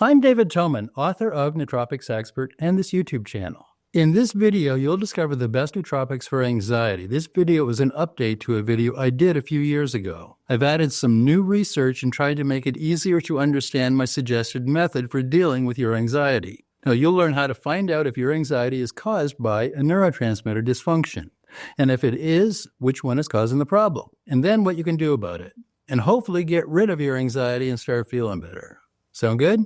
I'm David Toman, author of Nootropics Expert and this YouTube channel. In this video, you'll discover the best nootropics for anxiety. This video is an update to a video I did a few years ago. I've added some new research and tried to make it easier to understand my suggested method for dealing with your anxiety. Now, you'll learn how to find out if your anxiety is caused by a neurotransmitter dysfunction, and if it is, which one is causing the problem, and then what you can do about it, and hopefully get rid of your anxiety and start feeling better. Sound good?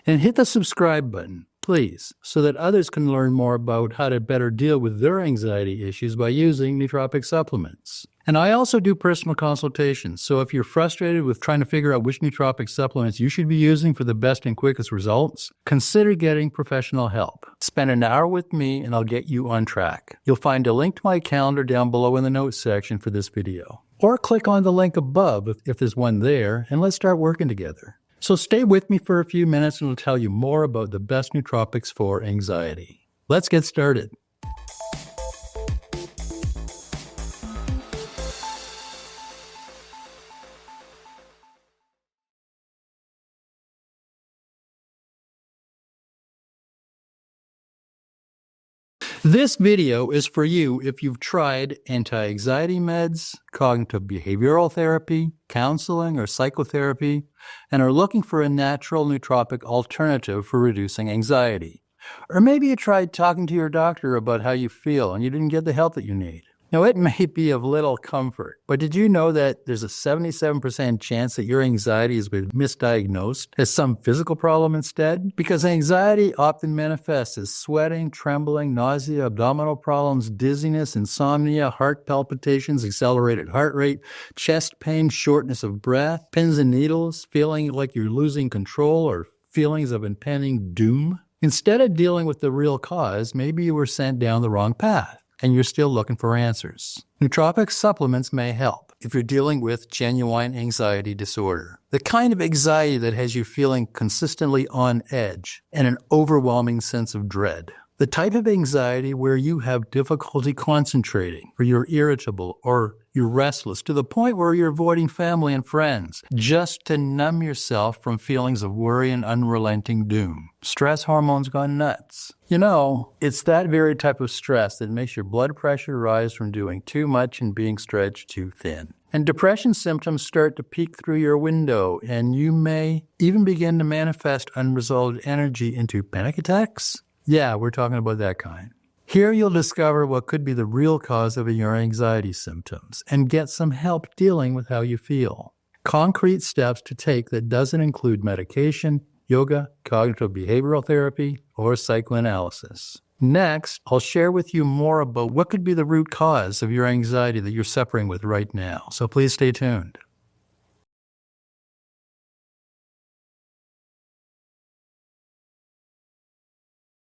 And hit the subscribe button, please, so that others can learn more about how to better deal with their anxiety issues by using nootropic supplements. And I also do personal consultations, so if you're frustrated with trying to figure out which nootropic supplements you should be using for the best and quickest results, consider getting professional help. Spend an hour with me and I'll get you on track. You'll find a link to my calendar down below in the notes section for this video. Or click on the link above if there's one there, and let's start working together. So stay with me for a few minutes and I'll tell you more about the best nootropics for anxiety. Let's get started. This video is for you if you've tried anti-anxiety meds, cognitive behavioral therapy, counseling, or psychotherapy, and are looking for a natural nootropic alternative for reducing anxiety. Or maybe you tried talking to your doctor about how you feel and you didn't get the help that you need. Now, it may be of little comfort, but did you know that there's a 77% chance that your anxiety has been misdiagnosed as some physical problem instead? Because anxiety often manifests as sweating, trembling, nausea, abdominal problems, dizziness, insomnia, heart palpitations, accelerated heart rate, chest pain, shortness of breath, pins and needles, feeling like you're losing control, or feelings of impending doom. Instead of dealing with the real cause, maybe you were sent down the wrong path, and you're still looking for answers. Nootropic supplements may help if you're dealing with genuine anxiety disorder, the kind of anxiety that has you feeling consistently on edge and an overwhelming sense of dread. The type of anxiety where you have difficulty concentrating, or you're irritable, or you're restless to the point where you're avoiding family and friends just to numb yourself from feelings of worry and unrelenting doom. Stress hormones gone nuts. You know, it's that very type of stress that makes your blood pressure rise from doing too much and being stretched too thin. And depression symptoms start to peek through your window, and you may even begin to manifest unresolved energy into panic attacks. Yeah, we're talking about that kind. Here you'll discover what could be the real cause of your anxiety symptoms and get some help dealing with how you feel. Concrete steps to take that doesn't include medication, yoga, cognitive behavioral therapy, or psychoanalysis. Next, I'll share with you more about what could be the root cause of your anxiety that you're suffering with right now. So please stay tuned.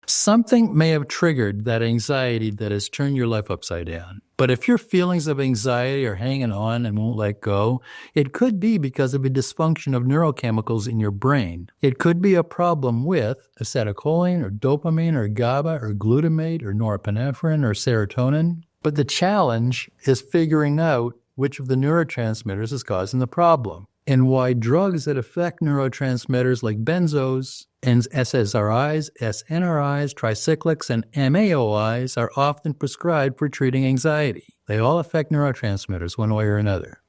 Something may have triggered that anxiety that has turned your life upside down. But if your feelings of anxiety are hanging on and won't let go, it could be because of a dysfunction of neurochemicals in your brain. It could be a problem with acetylcholine or dopamine or GABA or glutamate or norepinephrine or serotonin. But the challenge is figuring out which of the neurotransmitters is causing the problem, and why drugs that affect neurotransmitters like benzos and SSRIs, SNRIs, tricyclics, and MAOIs are often prescribed for treating anxiety. They all affect neurotransmitters one way or another.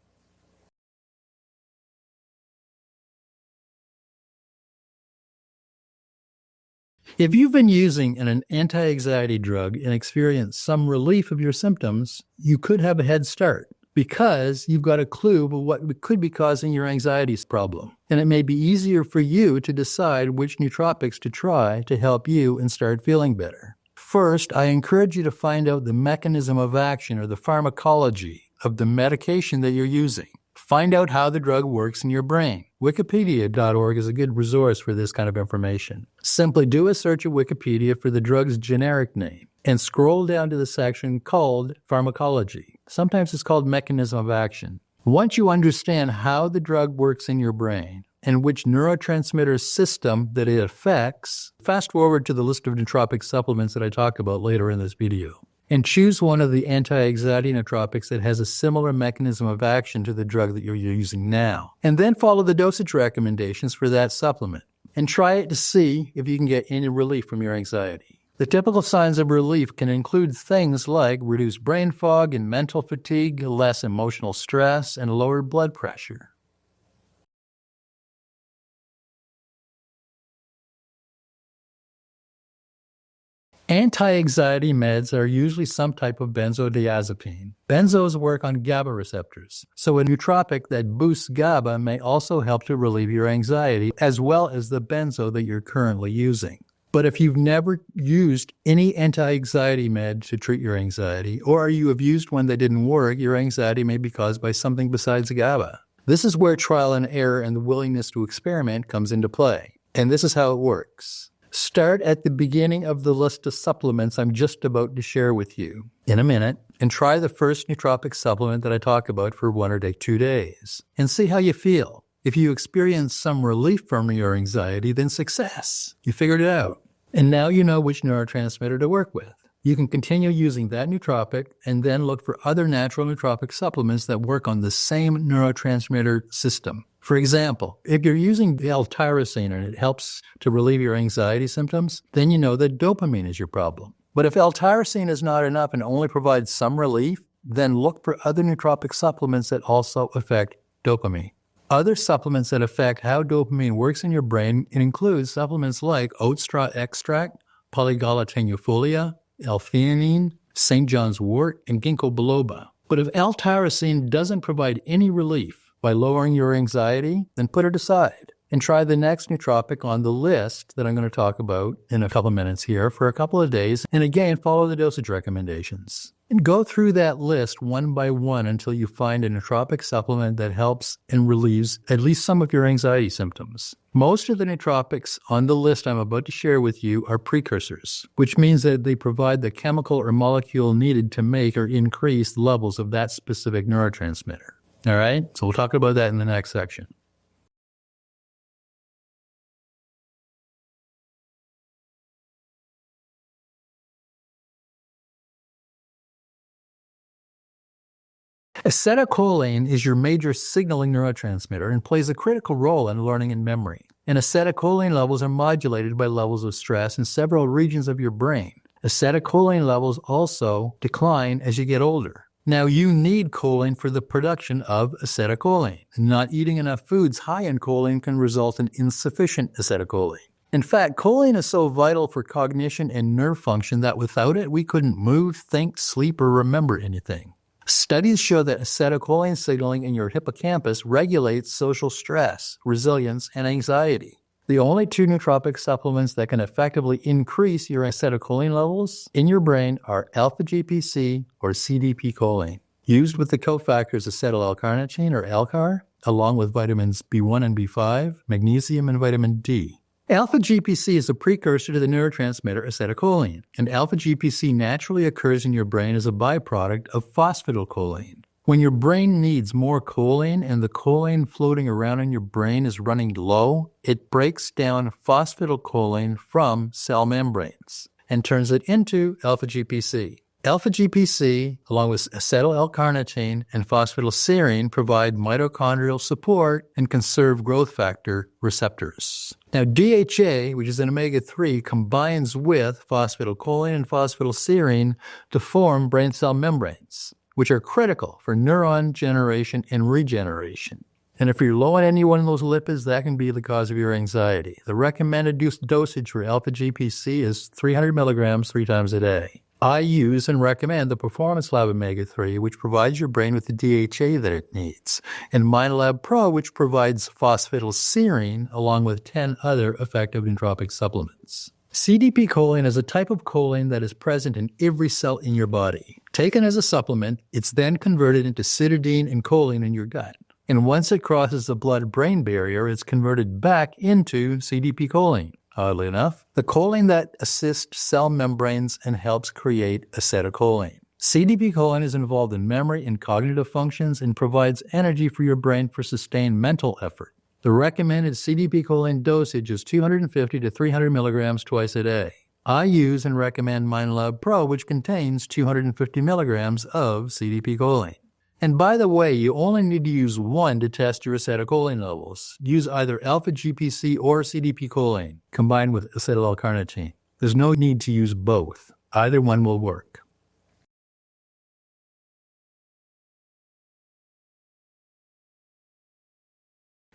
If you've been using an anti-anxiety drug and experienced some relief of your symptoms, you could have a head start, because you've got a clue of what could be causing your anxiety problem. And it may be easier for you to decide which nootropics to try to help you and start feeling better. First, I encourage you to find out the mechanism of action or the pharmacology of the medication that you're using. Find out how the drug works in your brain. Wikipedia.org is a good resource for this kind of information. Simply do a search at Wikipedia for the drug's generic name and scroll down to the section called Pharmacology. Sometimes it's called Mechanism of Action. Once you understand how the drug works in your brain and which neurotransmitter system that it affects, fast forward to the list of nootropic supplements that I talk about later in this video, and choose one of the anti-anxiety nootropics that has a similar mechanism of action to the drug that you're using now. And then follow the dosage recommendations for that supplement. and try it to see if you can get any relief from your anxiety. The typical signs of relief can include things like reduced brain fog and mental fatigue, less emotional stress, and lowered blood pressure. Anti-anxiety meds are usually some type of benzodiazepine. Benzos work on GABA receptors, so a nootropic that boosts GABA may also help to relieve your anxiety, as well as the benzo that you're currently using. But if you've never used any anti-anxiety med to treat your anxiety, or you have used one that didn't work, your anxiety may be caused by something besides GABA. This is where trial and error and the willingness to experiment comes into play. And this is how it works. Start at the beginning of the list of supplements I'm just about to share with you in a minute, and try the first nootropic supplement that I talk about for 1 or 2 days, and see how you feel. If you experience some relief from your anxiety, then success. You figured it out. And now you know which neurotransmitter to work with. You can continue using that nootropic and then look for other natural nootropic supplements that work on the same neurotransmitter system. For example, if you're using the L-Tyrosine and it helps to relieve your anxiety symptoms, then you know that dopamine is your problem. But if L-Tyrosine is not enough and only provides some relief, then look for other nootropic supplements that also affect dopamine. Other supplements that affect how dopamine works in your brain include supplements like oat straw extract, polygala L-theanine, St. John's wort, and ginkgo biloba. But if L-tyrosine doesn't provide any relief by lowering your anxiety, then put it aside and try the next nootropic on the list that I'm going to talk about in a couple minutes here for a couple of days, and again, follow the dosage recommendations. And go through that list one by one until you find a nootropic supplement that helps and relieves at least some of your anxiety symptoms. Most of the nootropics on the list I'm about to share with you are precursors, which means that they provide the chemical or molecule needed to make or increase levels of that specific neurotransmitter. All right? So we'll talk about that in the next section. Acetylcholine is your major signaling neurotransmitter and plays a critical role in learning and memory. And acetylcholine levels are modulated by levels of stress in several regions of your brain. Acetylcholine levels also decline as you get older. Now, you need choline for the production of acetylcholine. Not eating enough foods high in choline can result in insufficient acetylcholine. In fact, choline is so vital for cognition and nerve function that without it, we couldn't move, think, sleep, or remember anything. Studies show that acetylcholine signaling in your hippocampus regulates social stress, resilience, and anxiety. The only two nootropic supplements that can effectively increase your acetylcholine levels in your brain are alpha-GPC or CPD-Choline, used with the cofactors acetyl-L-carnitine or LCAR, along with vitamins B1 and B5, magnesium, and vitamin D. Alpha-GPC is a precursor to the neurotransmitter acetylcholine, and alpha-GPC naturally occurs in your brain as a byproduct of phosphatidylcholine. When your brain needs more choline and the choline floating around in your brain is running low, it breaks down phosphatidylcholine from cell membranes and turns it into alpha-GPC. Alpha-GPC, along with acetyl-L-carnitine and phosphatidylserine, provide mitochondrial support and conserve growth factor receptors. Now, DHA, which is an omega-3, combines with phosphatidylcholine and phosphatidylserine to form brain cell membranes, which are critical for neuron generation and regeneration. And if you're low on any one of those lipids, that can be the cause of your anxiety. The recommended dosage for alpha-GPC is 300 milligrams 3 times a day. I use and recommend the Performance Lab Omega-3, which provides your brain with the DHA that it needs, and MindLab Pro, which provides phosphatidylserine along with 10 other effective nootropic supplements. CPD-Choline is a type of choline that is present in every cell in your body. Taken as a supplement, it's then converted into cytidine and choline in your gut. And once it crosses the blood-brain barrier, it's converted back into CPD-Choline. Oddly enough, the choline that assists cell membranes and helps create acetylcholine. CPD-Choline is involved in memory and cognitive functions and provides energy for your brain for sustained mental effort. The recommended CPD-Choline dosage is 250 to 300 milligrams twice a day. I use and recommend MindLab Pro, which contains 250 milligrams of CPD-Choline. And by the way, you only need to use one to test your acetylcholine levels. Use either alpha-GPC or CPD-Choline combined with acetyl-L-carnitine. There's no need to use both. Either one will work.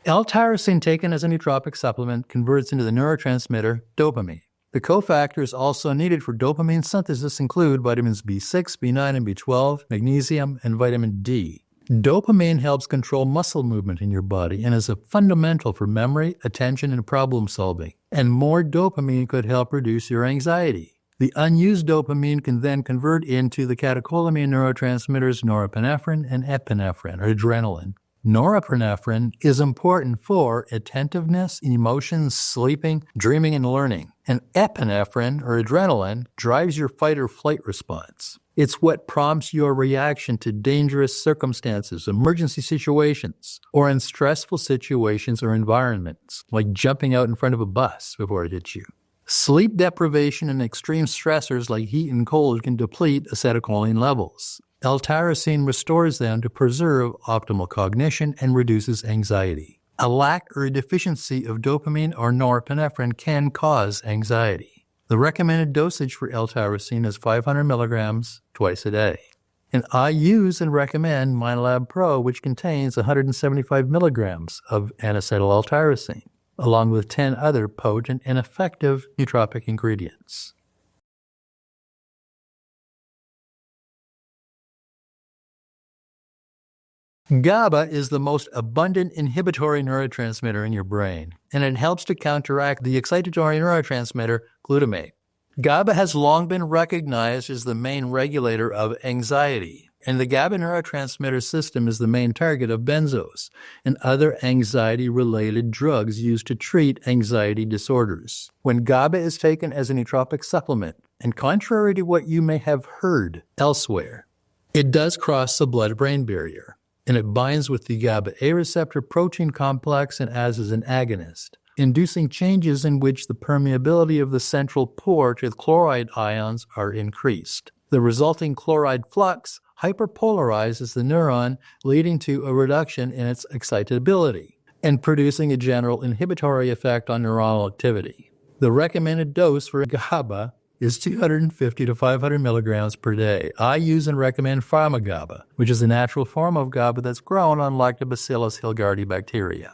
L-Tyrosine taken as a nootropic supplement converts into the neurotransmitter dopamine. The cofactors also needed for dopamine synthesis include vitamins B6, B9, and B12, magnesium, and vitamin D. Dopamine helps control muscle movement in your body and is fundamental for memory, attention, and problem solving. And more dopamine could help reduce your anxiety. The unused dopamine can then convert into the catecholamine neurotransmitters norepinephrine and epinephrine, or adrenaline. Norepinephrine is important for attentiveness, emotions, sleeping, dreaming, and learning. And epinephrine, or adrenaline, drives your fight or flight response. It's what prompts your reaction to dangerous circumstances, emergency situations, or in stressful situations or environments, like jumping out in front of a bus before it hits you. Sleep deprivation and extreme stressors like heat and cold can deplete acetylcholine levels. L-tyrosine restores them to preserve optimal cognition and reduces anxiety. A lack or a deficiency of dopamine or norepinephrine can cause anxiety. The recommended dosage for L-tyrosine is 500 milligrams twice a day. And I use and recommend MindLab Pro, which contains 175 milligrams of N-acetyl L-tyrosine, along with 10 other potent and effective nootropic ingredients. GABA is the most abundant inhibitory neurotransmitter in your brain, and it helps to counteract the excitatory neurotransmitter glutamate. GABA has long been recognized as the main regulator of anxiety, and the GABA neurotransmitter system is the main target of benzos and other anxiety-related drugs used to treat anxiety disorders. When GABA is taken as a nootropic supplement, and contrary to what you may have heard elsewhere, it does cross the blood-brain barrier, and it binds with the GABA-A receptor protein complex and acts as an agonist, inducing changes in which the permeability of the central pore to the chloride ions are increased. The resulting chloride flux hyperpolarizes the neuron, leading to a reduction in its excitability and producing a general inhibitory effect on neuronal activity. The recommended dose for GABA is 250 to 500 milligrams per day. I use and recommend PharmaGABA, which is a natural form of GABA that's grown on Lactobacillus hilgardi bacteria.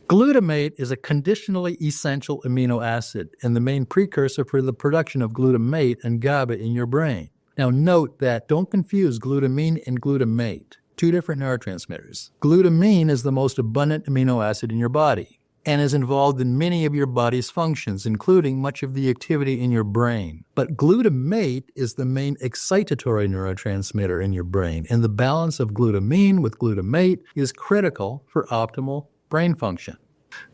Glutamate is a conditionally essential amino acid and the main precursor for the production of glutamate and GABA in your brain. Now note that don't confuse glutamine and glutamate, two different neurotransmitters. Glutamine is the most abundant amino acid in your body and is involved in many of your body's functions, including much of the activity in your brain. But glutamate is the main excitatory neurotransmitter in your brain, and the balance of glutamine with glutamate is critical for optimal brain function.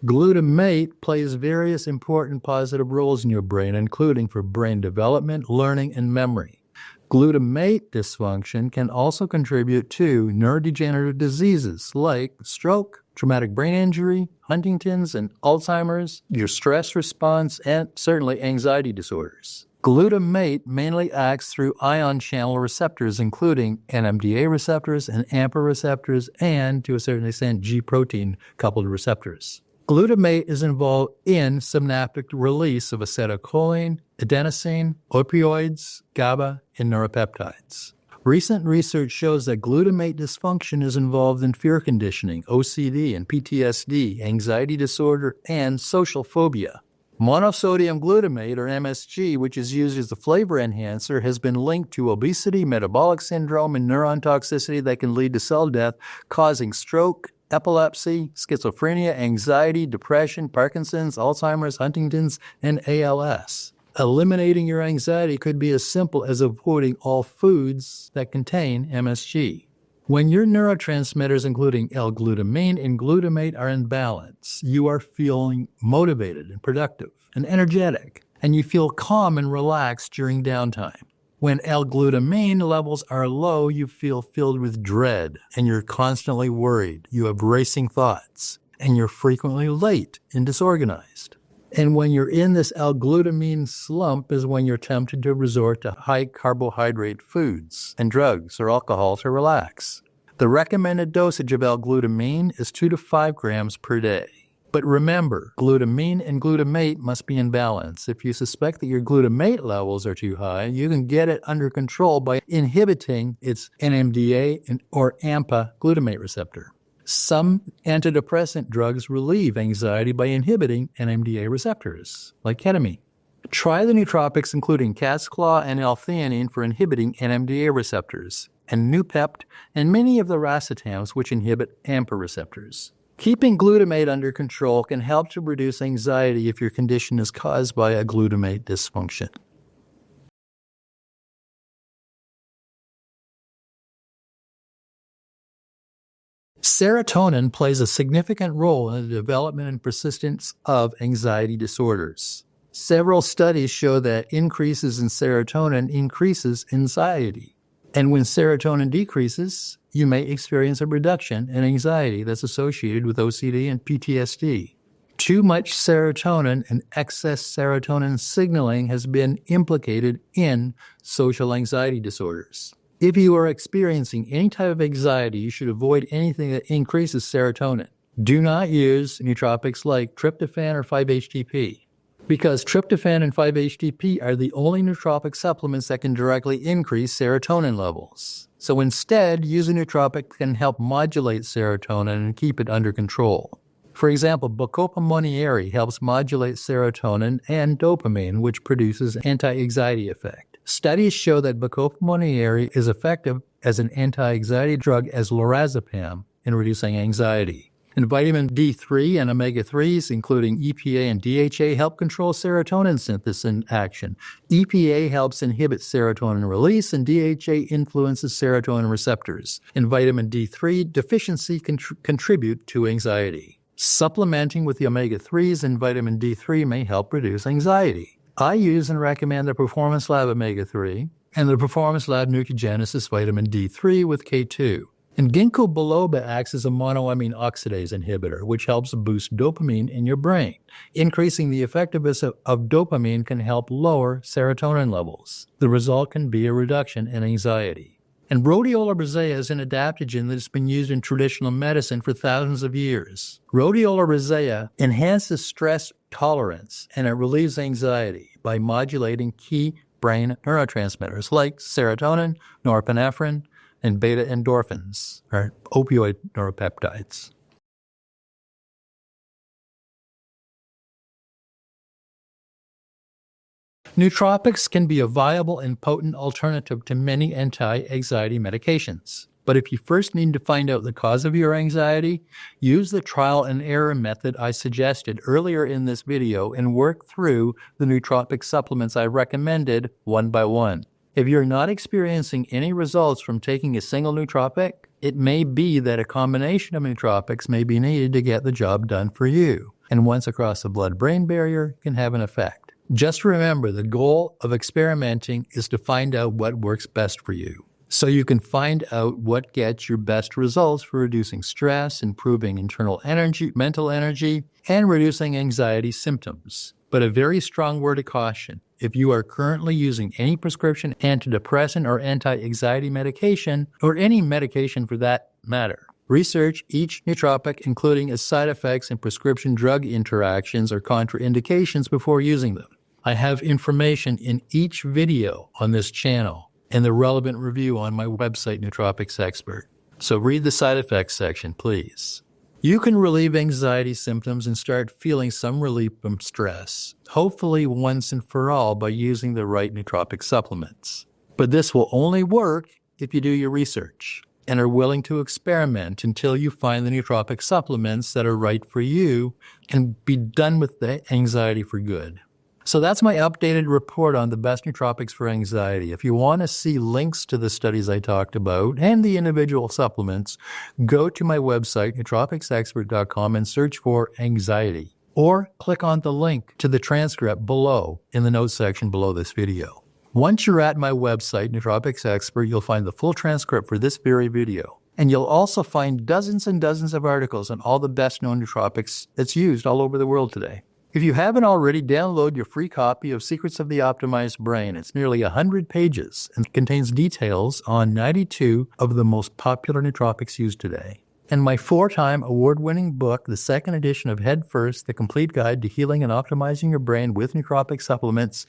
Glutamate plays various important positive roles in your brain, including for brain development, learning, and memory. Glutamate dysfunction can also contribute to neurodegenerative diseases like stroke, traumatic brain injury, Huntington's and Alzheimer's, your stress response, and certainly anxiety disorders. Glutamate mainly acts through ion channel receptors, including NMDA receptors and AMPA receptors, and to a certain extent G-protein coupled receptors. Glutamate is involved in synaptic release of acetylcholine, adenosine, opioids, GABA, and neuropeptides. Recent research shows that glutamate dysfunction is involved in fear conditioning, OCD and PTSD, anxiety disorder, and social phobia. Monosodium glutamate, or MSG, which is used as a flavor enhancer, has been linked to obesity, metabolic syndrome, and neuron toxicity that can lead to cell death, causing stroke, epilepsy, schizophrenia, anxiety, depression, Parkinson's, Alzheimer's, Huntington's, and ALS. Eliminating your anxiety could be as simple as avoiding all foods that contain MSG. When your neurotransmitters, including L-glutamine and glutamate, are in balance, you are feeling motivated and productive and energetic, and you feel calm and relaxed during downtime. When L-glutamine levels are low, you feel filled with dread, and you're constantly worried. You have racing thoughts, and you're frequently late and disorganized. And when you're in this L-glutamine slump is when you're tempted to resort to high carbohydrate foods and drugs or alcohol to relax. The recommended dosage of L-glutamine is 2 to 5 grams per day. But remember, glutamine and glutamate must be in balance. If you suspect that your glutamate levels are too high, you can get it under control by inhibiting its NMDA or AMPA glutamate receptor. Some antidepressant drugs relieve anxiety by inhibiting NMDA receptors, like ketamine. Try the nootropics including cat's claw and L-theanine for inhibiting NMDA receptors, and Noopept and many of the racetams which inhibit AMPA receptors. Keeping glutamate under control can help to reduce anxiety if your condition is caused by a glutamate dysfunction. Serotonin plays a significant role in the development and persistence of anxiety disorders. Several studies show that increases in serotonin increases anxiety. And when serotonin decreases, you may experience a reduction in anxiety that's associated with OCD and PTSD. Too much serotonin and excess serotonin signaling has been implicated in social anxiety disorders. If you are experiencing any type of anxiety, you should avoid anything that increases serotonin. Do not use nootropics like tryptophan or 5-HTP. Because tryptophan and 5-HTP are the only nootropic supplements that can directly increase serotonin levels. So instead, use a nootropic that can help modulate serotonin and keep it under control. For example, Bacopa monnieri helps modulate serotonin and dopamine, which produces an anti-anxiety effect. Studies show that Bacopa monnieri is effective as an anti-anxiety drug as lorazepam in reducing anxiety. And vitamin D3 and omega-3s, including EPA and DHA, help control serotonin synthesis and action. EPA helps inhibit serotonin release, and DHA influences serotonin receptors. And vitamin D3 deficiency contribute to anxiety. Supplementing with the omega-3s and vitamin D3 may help reduce anxiety. I use and recommend the Performance Lab omega-3 and the Performance Lab Nutrigenesis vitamin D3 with K2. And ginkgo biloba acts as a monoamine oxidase inhibitor, which helps boost dopamine in your brain. Increasing the effectiveness of dopamine can help lower serotonin levels. The result can be a reduction in anxiety. And rhodiola rosea is an adaptogen that has been used in traditional medicine for thousands of years. Rhodiola rosea enhances stress tolerance, and it relieves anxiety by modulating key brain neurotransmitters like serotonin, norepinephrine, and beta endorphins, or opioid neuropeptides. Nootropics can be a viable and potent alternative to many anti-anxiety medications. But if you first need to find out the cause of your anxiety, use the trial and error method I suggested earlier in this video and work through the nootropic supplements I recommended one by one. If you're not experiencing any results from taking a single nootropic, it may be that a combination of nootropics may be needed to get the job done for you, and once across the blood-brain barrier can have an effect. Just remember, the goal of experimenting is to find out what works best for you, so you can find out what gets your best results for reducing stress, improving internal energy, mental energy, and reducing anxiety symptoms. But a very strong word of caution: if you are currently using any prescription antidepressant or anti-anxiety medication, or any medication for that matter, research each nootropic, including its side effects and prescription drug interactions or contraindications before using them. I have information in each video on this channel and the relevant review on my website, Nootropics Expert. So read the side effects section, please. You can relieve anxiety symptoms and start feeling some relief from stress, hopefully once and for all by using the right nootropic supplements. But this will only work if you do your research and are willing to experiment until you find the nootropic supplements that are right for you and be done with the anxiety for good. So that's my updated report on the best nootropics for anxiety. If you want to see links to the studies I talked about and the individual supplements, go to my website, nootropicsexpert.com, and search for anxiety. Or click on the link to the transcript below in the notes section below this video. Once you're at my website, Nootropics Expert, you'll find the full transcript for this very video. And you'll also find dozens and dozens of articles on all the best known nootropics that's used all over the world today. If you haven't already, download your free copy of Secrets of the Optimized Brain. It's nearly 100 pages and contains details on 92 of the most popular nootropics used today. And my 4-time award-winning book, the second edition of Head First, The Complete Guide to Healing and Optimizing Your Brain with Nootropic Supplements,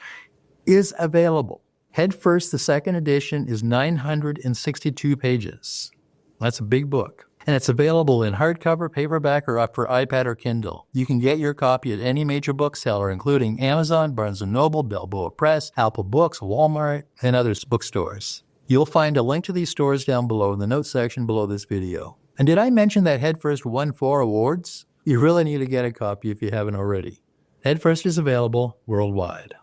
is available. Head First, the second edition, is 962 pages. That's a big book. And it's available in hardcover, paperback, or for iPad or Kindle. You can get your copy at any major bookseller, including Amazon, Barnes & Noble, Balboa Press, Apple Books, Walmart, and other bookstores. You'll find a link to these stores down below in the notes section below this video. And did I mention that Head First won 4 awards? You really need to get a copy if you haven't already. Head First is available worldwide.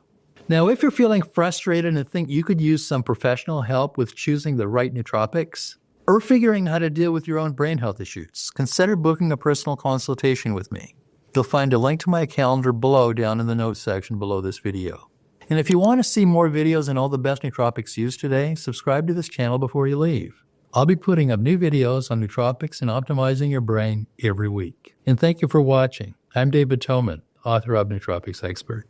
Now, if you're feeling frustrated and think you could use some professional help with choosing the right nootropics, or figuring how to deal with your own brain health issues, consider booking a personal consultation with me. You'll find a link to my calendar below down in the notes section below this video. And if you want to see more videos on all the best nootropics used today, subscribe to this channel before you leave. I'll be putting up new videos on nootropics and optimizing your brain every week. And thank you for watching. I'm David Toman, author of Nootropics Expert.